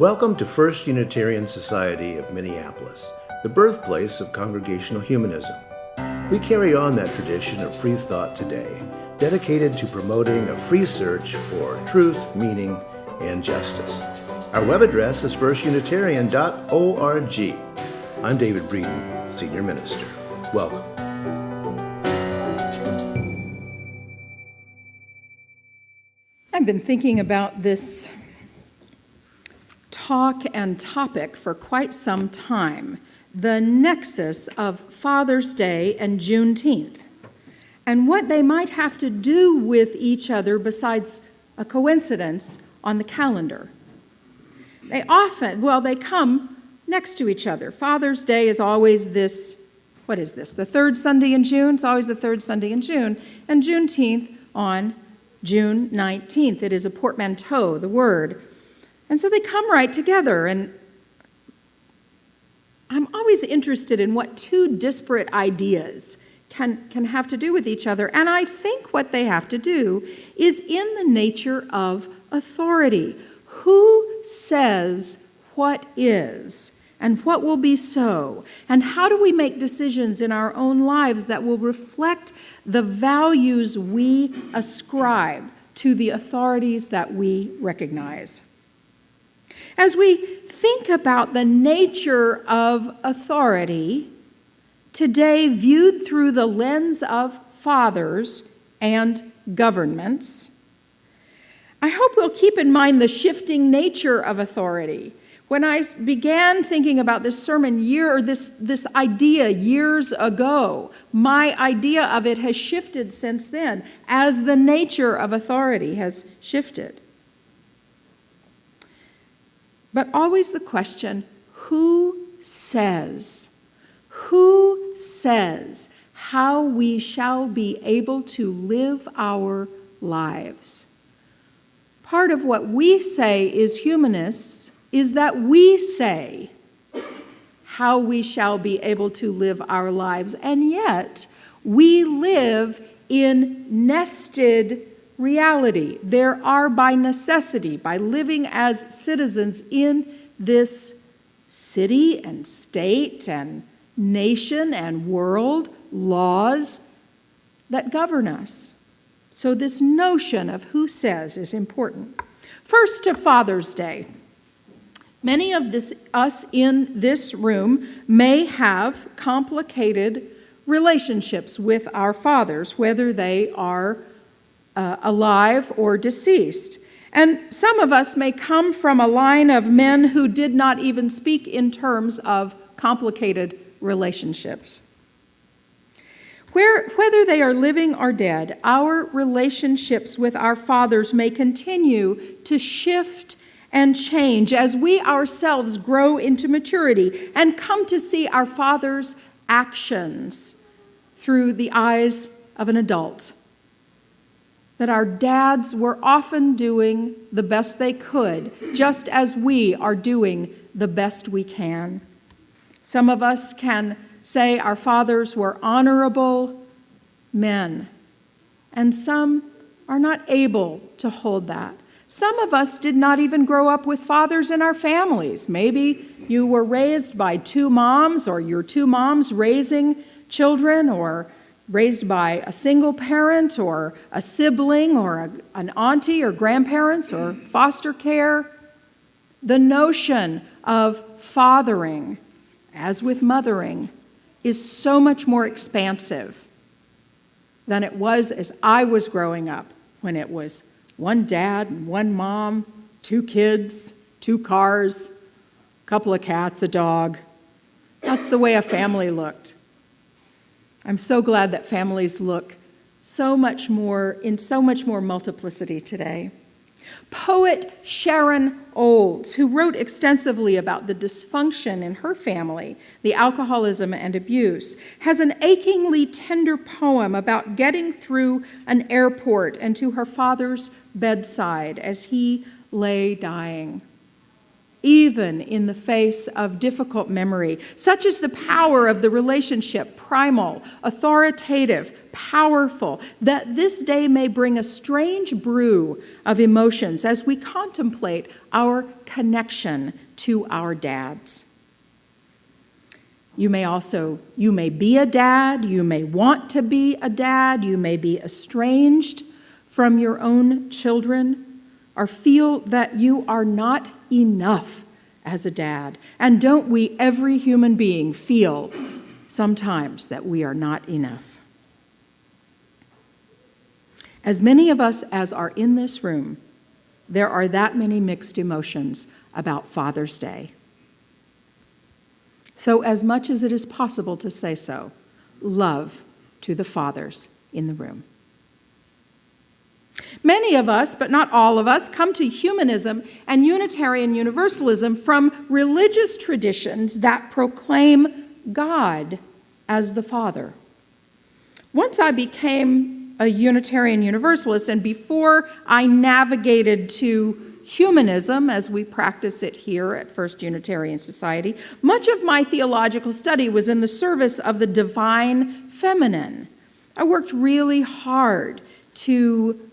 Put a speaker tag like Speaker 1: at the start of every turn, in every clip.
Speaker 1: Welcome to First Unitarian Society of Minneapolis, the birthplace of Congregational Humanism. We carry on that tradition of free thought today, dedicated to promoting a free search for truth, meaning, and justice. Our web address is firstunitarian.org. I'm David Breeden, Senior Minister. Welcome.
Speaker 2: I've been thinking about this talk and topic for quite some time, the nexus of Father's Day and Juneteenth, and what they might have to do with each other besides a coincidence on the calendar. They come next to each other. Father's Day is always the third Sunday in June? It's always the third Sunday in June, and Juneteenth on June 19th. It is a portmanteau, the word. And so they come right together, and I'm always interested in what two disparate ideas can have to do with each other. And I think what they have to do is in the nature of authority. Who says what is and what will be so? And how do we make decisions in our own lives that will reflect the values we ascribe to the authorities that we recognize? As we think about the nature of authority, today viewed through the lens of fathers and governments, I hope we'll keep in mind the shifting nature of authority. When I began thinking about this sermon this idea years ago, my idea of it has shifted since then as the nature of authority has shifted. But always the question, who says how we shall be able to live our lives? Part of what we say as humanists is that we say how we shall be able to live our lives, and yet we live in nested reality. There are, by necessity, by living as citizens in this city and state and nation and world, laws that govern us. So this notion of who says is important. First, to Father's Day. Many of us in this room may have complicated relationships with our fathers, whether they are alive or deceased. And some of us may come from a line of men who did not even speak in terms of complicated relationships. Whether they are living or dead, our relationships with our fathers may continue to shift and change as we ourselves grow into maturity and come to see our fathers' actions through the eyes of an adult. That our dads were often doing the best they could, just as we are doing the best we can. Some of us can say our fathers were honorable men, and some are not able to hold that. Some of us did not even grow up with fathers in our families. Maybe you were raised by two moms, or your two moms raising children, or raised by a single parent or a sibling or an auntie or grandparents or foster care. The notion of fathering, as with mothering, is so much more expansive than it was as I was growing up, when it was one dad and one mom, two kids, two cars, a couple of cats, a dog. That's the way a family looked. I'm so glad that families look so much more multiplicity today. Poet Sharon Olds, who wrote extensively about the dysfunction in her family, the alcoholism and abuse, has an achingly tender poem about getting through an airport and to her father's bedside as he lay dying. even in the face of difficult memory. Such is the power of the relationship, primal, authoritative, powerful, that this day may bring a strange brew of emotions as we contemplate our connection to our dads. You may be a dad, you may want to be a dad, you may be estranged from your own children, or feel that you are not enough as a dad. And don't we, every human being, feel sometimes that we are not enough? As many of us as are in this room, there are that many mixed emotions about Father's Day. So as much as it is possible to say so, love to the fathers in the room. Many of us, but not all of us, come to humanism and Unitarian Universalism from religious traditions that proclaim God as the Father. Once I became a Unitarian Universalist, and before I navigated to humanism, as we practice it here at First Unitarian Society, much of my theological study was in the service of the divine feminine. I worked really hard to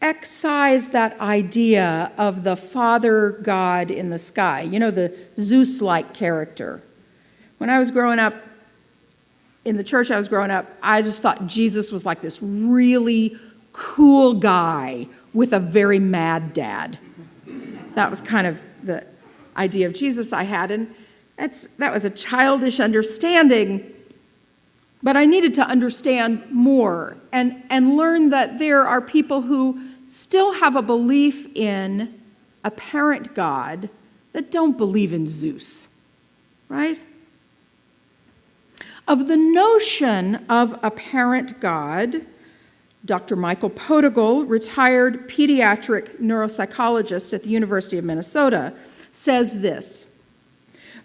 Speaker 2: excise that idea of the Father God in the sky, the Zeus-like character. When I was growing up, in the church I was growing up, I just thought Jesus was like this really cool guy with a very mad dad. That was kind of the idea of Jesus I had, and that was a childish understanding, but I needed to understand more and learn that there are people who still have a belief in a parent God that don't believe in Zeus, right? Of the notion of a parent God, Dr. Michael Potigal, retired pediatric neuropsychologist at the University of Minnesota, says this: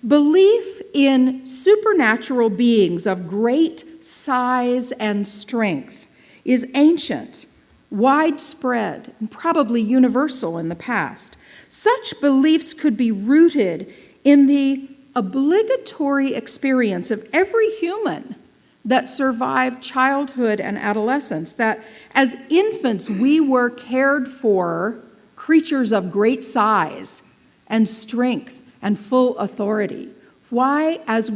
Speaker 2: belief in supernatural beings of great size and strength is ancient, widespread, and probably universal in the past. Such beliefs could be rooted in the obligatory experience of every human that survived childhood and adolescence, that as infants we were cared for creatures of great size and strength and full authority. Why? Let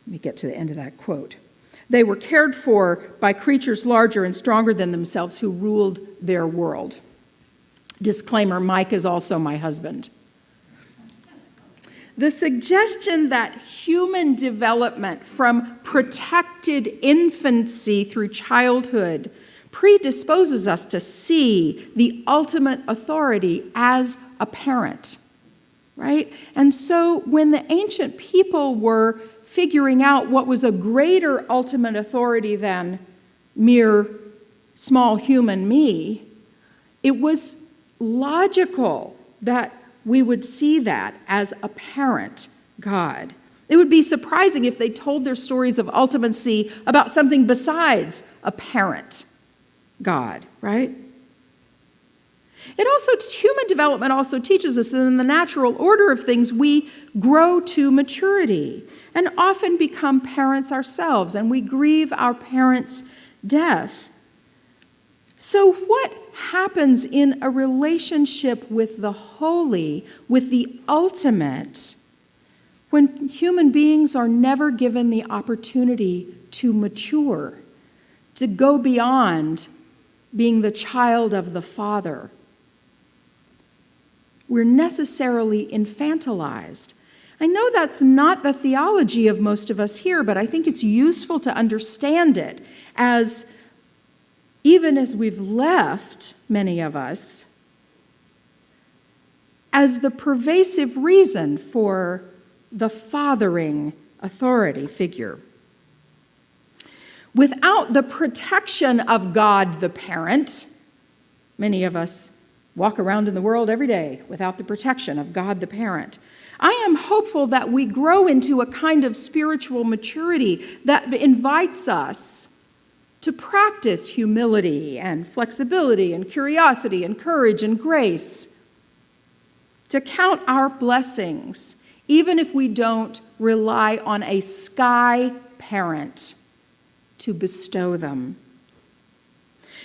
Speaker 2: me get to the end of that quote. They were cared for by creatures larger and stronger than themselves who ruled their world. Disclaimer, Mike is also my husband. The suggestion that human development from protected infancy through childhood predisposes us to see the ultimate authority as a parent, right? And so when the ancient people were figuring out what was a greater ultimate authority than mere small human me, it was logical that we would see that as a parent God. It would be surprising if they told their stories of ultimacy about something besides a parent God, right? Human development also teaches us that in the natural order of things, we grow to maturity and often become parents ourselves, and we grieve our parents' death. So what happens in a relationship with the holy, with the ultimate, when human beings are never given the opportunity to mature, to go beyond being the child of the Father? We're necessarily infantilized. I know that's not the theology of most of us here, but I think it's useful to understand it as even as we've left, many of us, as the pervasive reason for the fathering authority figure. Without the protection of God the parent, many of us walk around in the world every day without the protection of God the parent. I am hopeful that we grow into a kind of spiritual maturity that invites us to practice humility and flexibility and curiosity and courage and grace, to count our blessings, even if we don't rely on a sky parent to bestow them.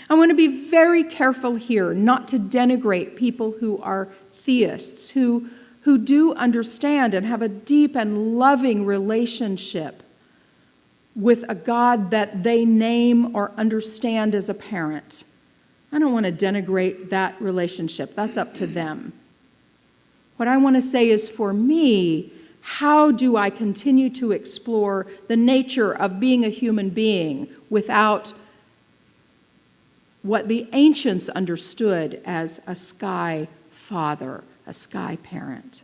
Speaker 2: I want to be very careful here not to denigrate people who are theists, who do understand and have a deep and loving relationship with a God that they name or understand as a parent. I don't want to denigrate that relationship. That's up to them. What I want to say is, for me, how do I continue to explore the nature of being a human being without what the ancients understood as a sky father, a sky parent?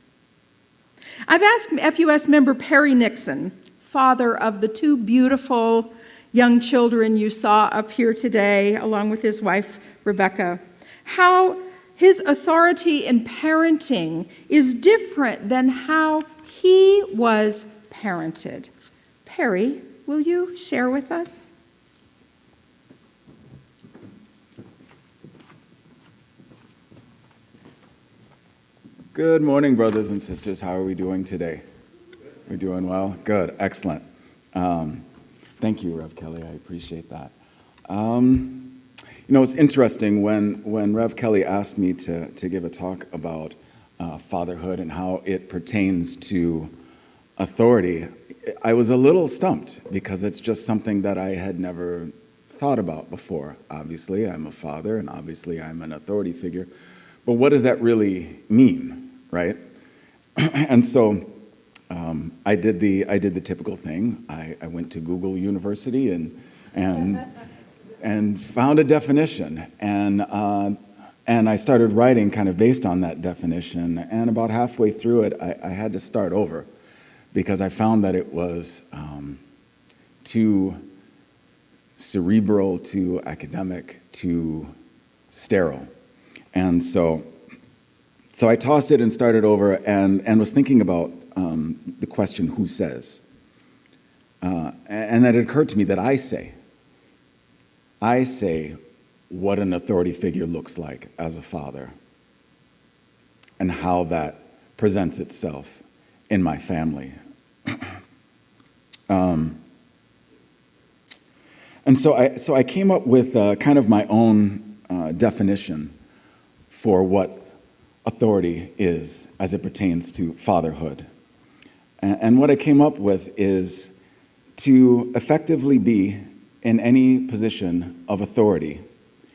Speaker 2: I've asked FUS member Perry Nixon, father of the two beautiful young children you saw up here today, along with his wife, Rebecca, how his authority in parenting is different than how he was parented. Perry, will you share with us?
Speaker 3: Good morning, brothers and sisters. How are we doing today? We're doing well? Good. Excellent. Thank you, Rev Kelly. I appreciate that. It's interesting when Rev Kelly asked me to give a talk about fatherhood and how it pertains to authority, I was a little stumped because it's just something that I had never thought about before. Obviously, I'm a father, and obviously I'm an authority figure. But what does that really mean, right? And so I did the typical thing. I went to Google University and found a definition, and I started writing kind of based on that definition. And about halfway through it, I had to start over because I found that it was too cerebral, too academic, too sterile. And so I tossed it and started over and was thinking about the question, who says? And then it occurred to me that I say what an authority figure looks like as a father and how that presents itself in my family. And so I came up with kind of my own definition for what authority is as it pertains to fatherhood. And what I came up with is to effectively be in any position of authority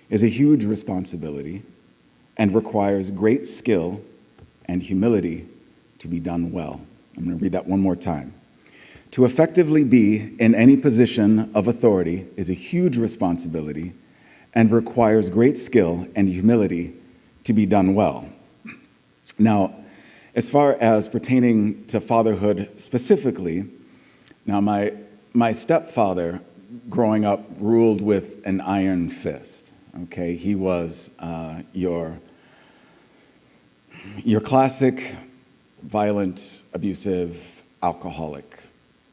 Speaker 3: is a huge responsibility and requires great skill and humility to be done well. I'm going to read that one more time. To effectively be in any position of authority is a huge responsibility and requires great skill and humility to be done well. Now, as far as pertaining to fatherhood specifically, now my stepfather growing up ruled with an iron fist. Okay, he was your classic violent, abusive, alcoholic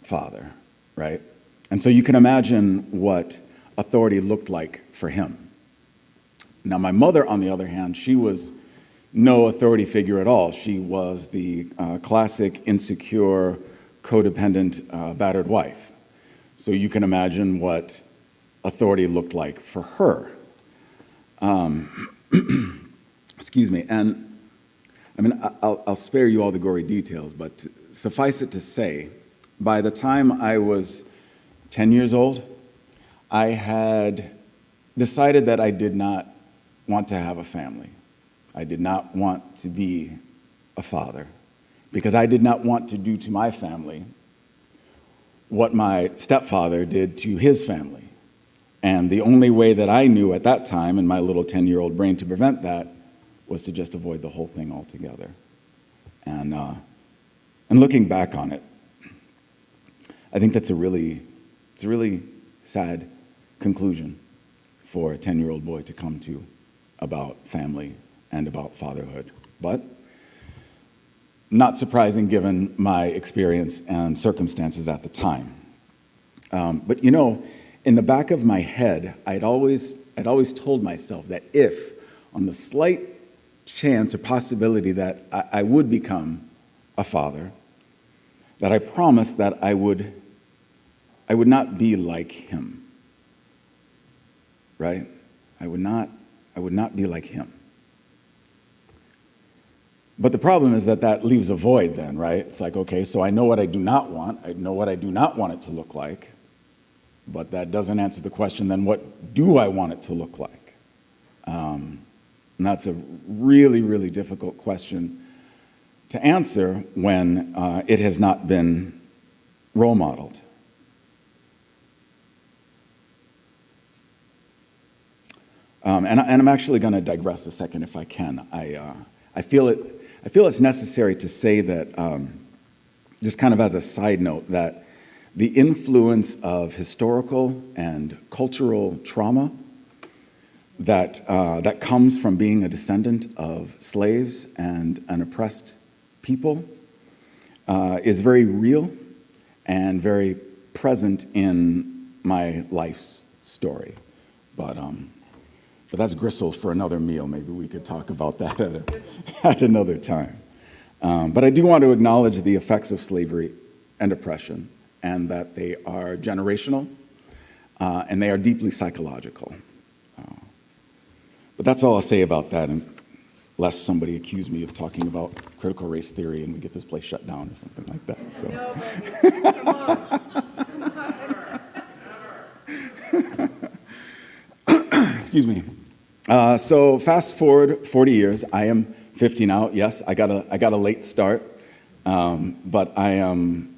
Speaker 3: father, right? And so you can imagine what authority looked like for him. Now, my mother, on the other hand, she was no authority figure at all. She was the classic insecure, codependent, battered wife. So you can imagine what authority looked like for her. Excuse me. And I mean, I'll spare you all the gory details, but suffice it to say, by the time I was 10 years old, I had decided that I did not want to have a family. I did not want to be a father because I did not want to do to my family what my stepfather did to his family. And the only way that I knew at that time in my little 10-year-old brain to prevent that was to just avoid the whole thing altogether. And looking back on it, I think that's a really sad conclusion for a 10-year-old boy to come to about family and about fatherhood. But not surprising given my experience and circumstances at the time. But in the back of my head, I'd always told myself that if, on the slight chance or possibility that I would become a father, that I promised that I would not be like him. Right? I would not be like him. But the problem is that leaves a void then, right? It's like, okay, so I know what I do not want. I know what I do not want it to look like. But that doesn't answer the question, then what do I want it to look like? And that's a really, really difficult question to answer when it has not been role modeled. And I'm actually going to digress a second if I can. I feel it's necessary to say that, just kind of as a side note, that the influence of historical and cultural trauma that comes from being a descendant of slaves and an oppressed people is very real and very present in my life's story. But that's gristles for another meal. Maybe we could talk about that at another time. But I do want to acknowledge the effects of slavery and oppression, and that they are generational, and they are deeply psychological. But that's all I'll say about that, unless somebody accused me of talking about critical race theory and we get this place shut down or something like that. So. No, baby. Excuse me. So fast forward 40 years. I am 50 now. Yes, I got a late start, but I am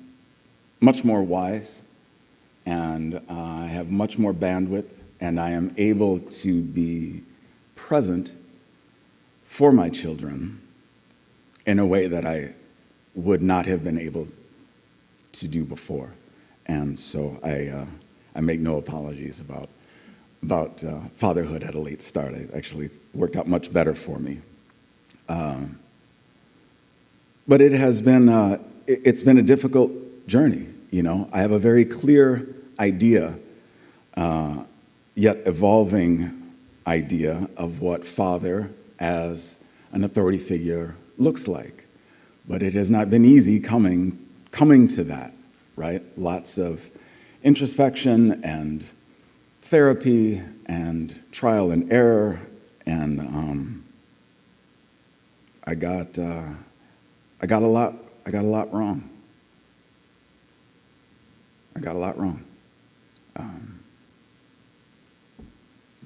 Speaker 3: much more wise, and I have much more bandwidth, and I am able to be present for my children in a way that I would not have been able to do before. And so I make no apologies about fatherhood at a late start. It actually worked out much better for me. But it has been it's been a difficult journey. You know, I have a very clear idea, yet evolving idea of what father as an authority figure looks like. But it has not been easy coming to that, right? Lots of introspection and therapy and trial and error, and I got a lot wrong. I got a lot wrong.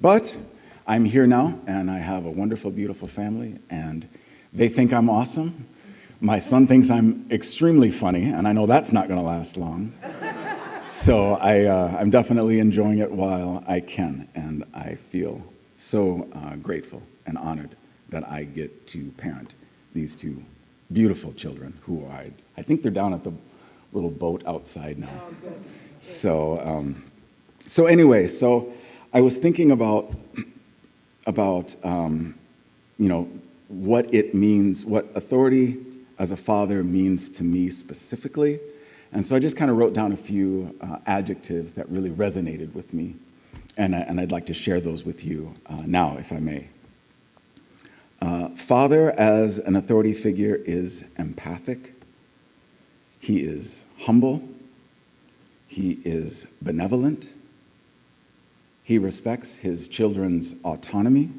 Speaker 3: But I'm here now, and I have a wonderful, beautiful family, and they think I'm awesome. My son thinks I'm extremely funny, and I know that's not going to last long. So I'm definitely enjoying it while I can, and I feel so grateful and honored that I get to parent these two beautiful children who I think they're down at the little boat outside now. Oh, good. So anyway, so I was thinking about you know, what it means, what authority as a father means to me specifically. And so I just kind of wrote down a few adjectives that really resonated with me, and I'd like to share those with you now, if I may. Father as an authority figure is empathic. He is humble. He is benevolent. He respects his children's autonomy.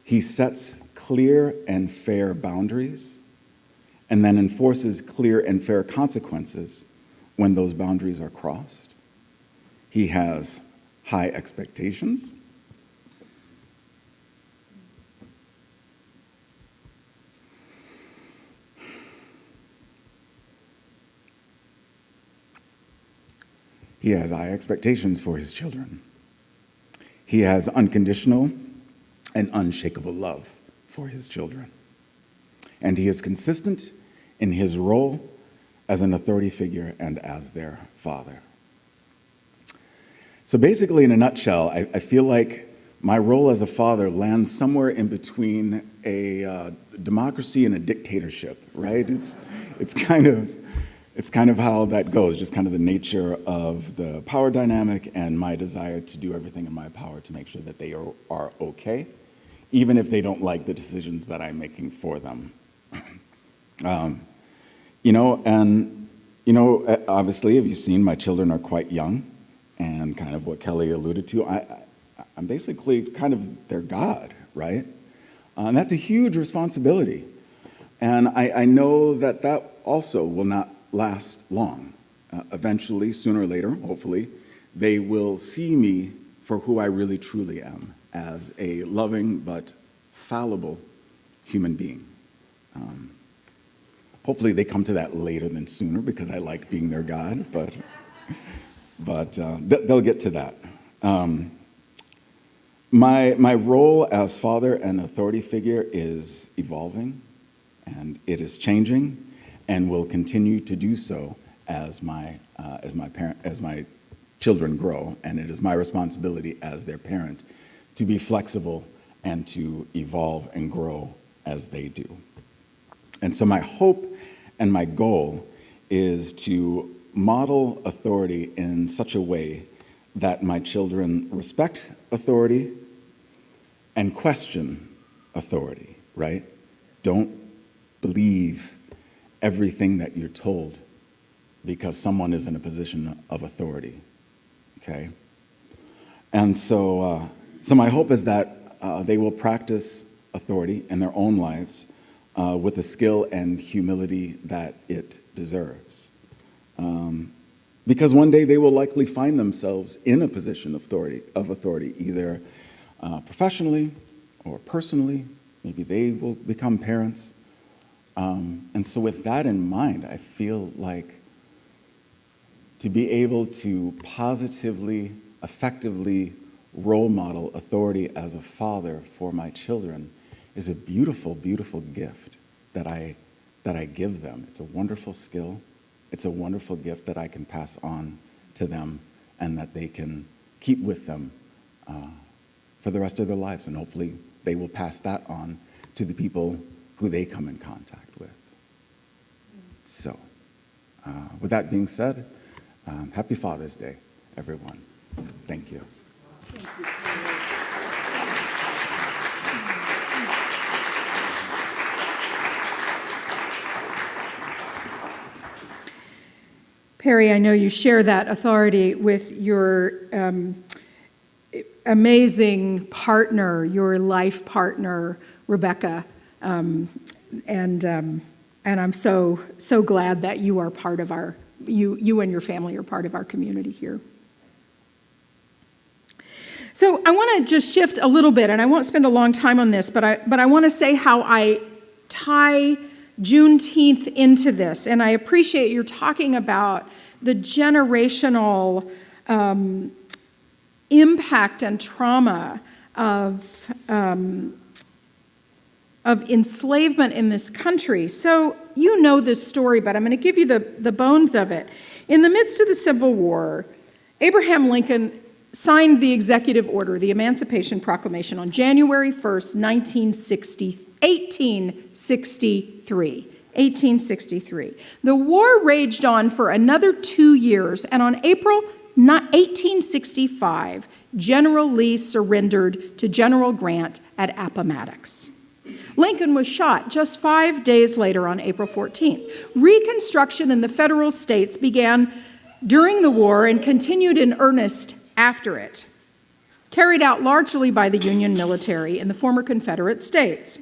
Speaker 3: He sets clear and fair boundaries, and then enforces clear and fair consequences when those boundaries are crossed. He has high expectations. He has high expectations for his children. He has unconditional and unshakable love for his children. And he is consistent in his role as an authority figure and as their father. So basically, in a nutshell, I feel like my role as a father lands somewhere in between a democracy and a dictatorship, right? It's kind of how that goes, just kind of the nature of the power dynamic and my desire to do everything in my power to make sure that they are okay, even if they don't like the decisions that I'm making for them. Obviously, if you've seen, my children are quite young, and kind of what Kelly alluded to, I'm basically kind of their God, right? And that's a huge responsibility. And I know that also will not last long. Eventually, sooner or later, hopefully, they will see me for who I really truly am, as a loving but fallible human being. Hopefully they come to that later than sooner, because I like being their God, but they'll get to that. My role as father and authority figure is evolving, and it is changing, and will continue to do so as my children grow, and it is my responsibility as their parent to be flexible and to evolve and grow as they do. And so my hope and my goal is to model authority in such a way that my children respect authority and question authority, right? Don't believe everything that you're told because someone is in a position of authority, okay? And so my hope is that they will practice authority in their own lives with the skill and humility that it deserves. Because one day they will likely find themselves in a position of authority, either professionally or personally. Maybe they will become parents. And so with that in mind, I feel like to be able to positively, effectively role model authority as a father for my children is a beautiful, beautiful gift that I give them. It's a wonderful skill. It's a wonderful gift that I can pass on to them and that they can keep with them for the rest of their lives. And hopefully they will pass that on to the people who they come in contact with. So, with that being said, happy Father's Day, everyone. Thank you.
Speaker 2: Thank you. Perry, I know you share that authority with your amazing partner, your life partner, Rebecca, and I'm so glad that you are part of you and your family are part of our community here. So I want to just shift a little bit, and I won't spend a long time on this, but I want to say how I tie Juneteenth into this, and I appreciate you're talking about the generational impact and trauma of enslavement in this country. So you know this story, but I'm going to give you the bones of it. In the midst of the Civil War, Abraham Lincoln signed the executive order, the Emancipation Proclamation, on January 1st, 1863. The war raged on for another 2 years, and on April 1865, General Lee surrendered to General Grant at Appomattox. Lincoln was shot just 5 days later on April 14th. Reconstruction in the federal states began during the war and continued in earnest after it, carried out largely by the Union military in the former Confederate states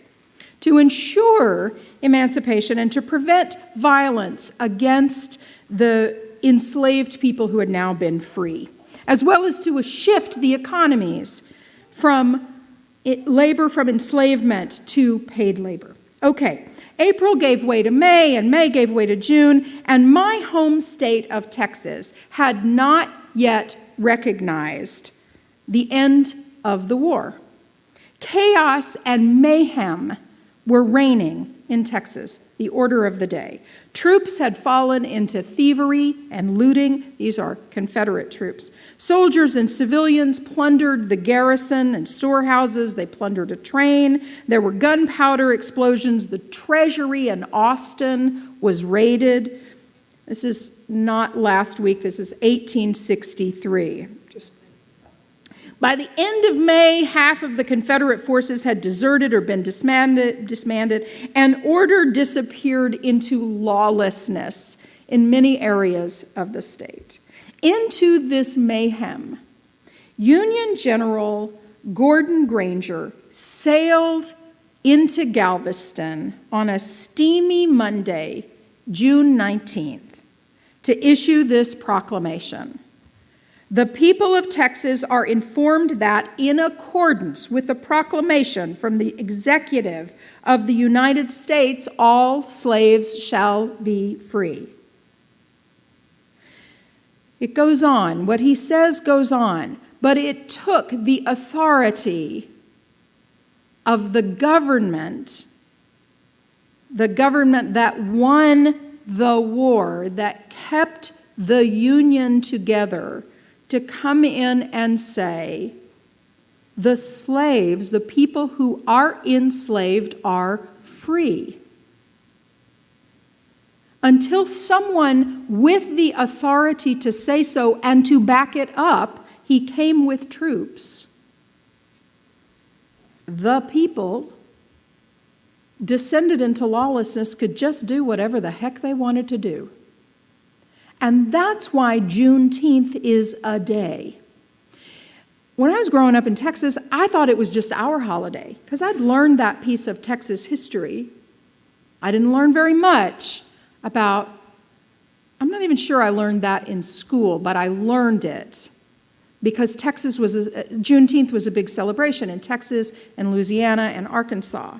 Speaker 2: to ensure emancipation and to prevent violence against the enslaved people who had now been free, as well as to shift the economies from labor from enslavement to paid labor. Okay, April gave way to May, and May gave way to June, and my home state of Texas had not yet recognized the end of the war. Chaos and mayhem were reigning in Texas, the order of the day. Troops had fallen into thievery and looting. These are Confederate troops. Soldiers and civilians plundered the garrison and storehouses. They plundered a train. There were gunpowder explosions. The treasury in Austin was raided. This is not last week. This is 1863. By the end of May, half of the Confederate forces had deserted or been disbanded, and order disappeared into lawlessness in many areas of the state. Into this mayhem, Union General Gordon Granger sailed into Galveston on a steamy Monday, June 19th, to issue this proclamation. The people of Texas are informed that, in accordance with the proclamation from the executive of the United States, all slaves shall be free. It goes on. What he says goes on. But it took the authority of the government that won the war, that kept the Union together, to come in and say, the slaves, the people who are enslaved, are free. Until someone with the authority to say so and to back it up, he came with troops. The people, descended into lawlessness, could just do whatever the heck they wanted to do. And that's why Juneteenth is a day. When I was growing up in Texas, I thought it was just our holiday because I'd learned that piece of Texas history. I didn't learn very much about, I'm not even sure I learned that in school, but I learned it because Juneteenth was a big celebration in Texas and Louisiana and Arkansas.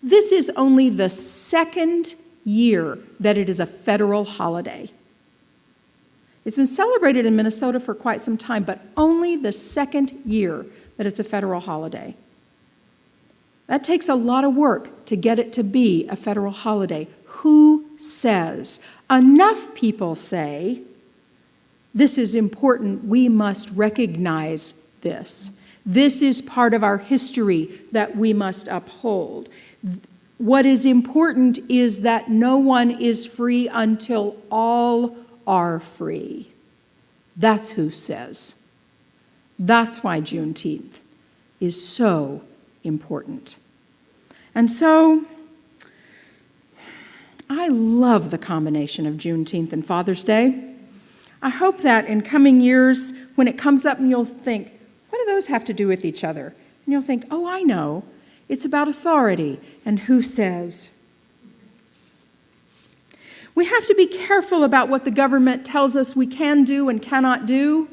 Speaker 2: This is only the second year that it is a federal holiday. It's been celebrated in Minnesota for quite some time, but only the second year that it's a federal holiday. That takes a lot of work to get it to be a federal holiday. Who says? Enough people say, this is important, we must recognize this. This is part of our history that we must uphold. What is important is that no one is free until all are free. That's who says. That's why Juneteenth is so important. And so, I love the combination of Juneteenth and Father's Day. I hope that in coming years, when it comes up and you'll think, what do those have to do with each other? And you'll think, oh, I know. It's about authority and who says. We have to be careful about what the government tells us we can do and cannot do.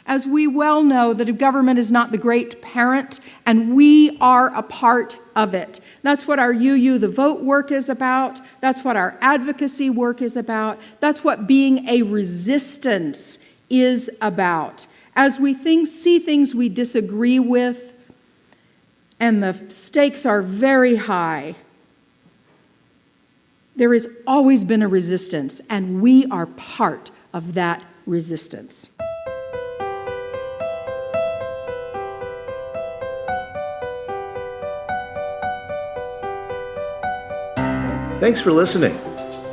Speaker 2: As we well know, that the government is not the great parent, and we are a part of it. That's what our UU the Vote work is about. That's what our advocacy work is about. That's what being a resistance is about. As we see things we disagree with, and the stakes are very high, there has always been a resistance, and we are part of that resistance.
Speaker 1: Thanks for listening.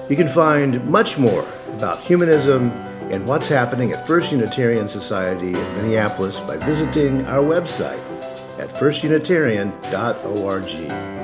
Speaker 1: You can find much more about humanism and what's happening at First Unitarian Society in Minneapolis by visiting our website at firstunitarian.org.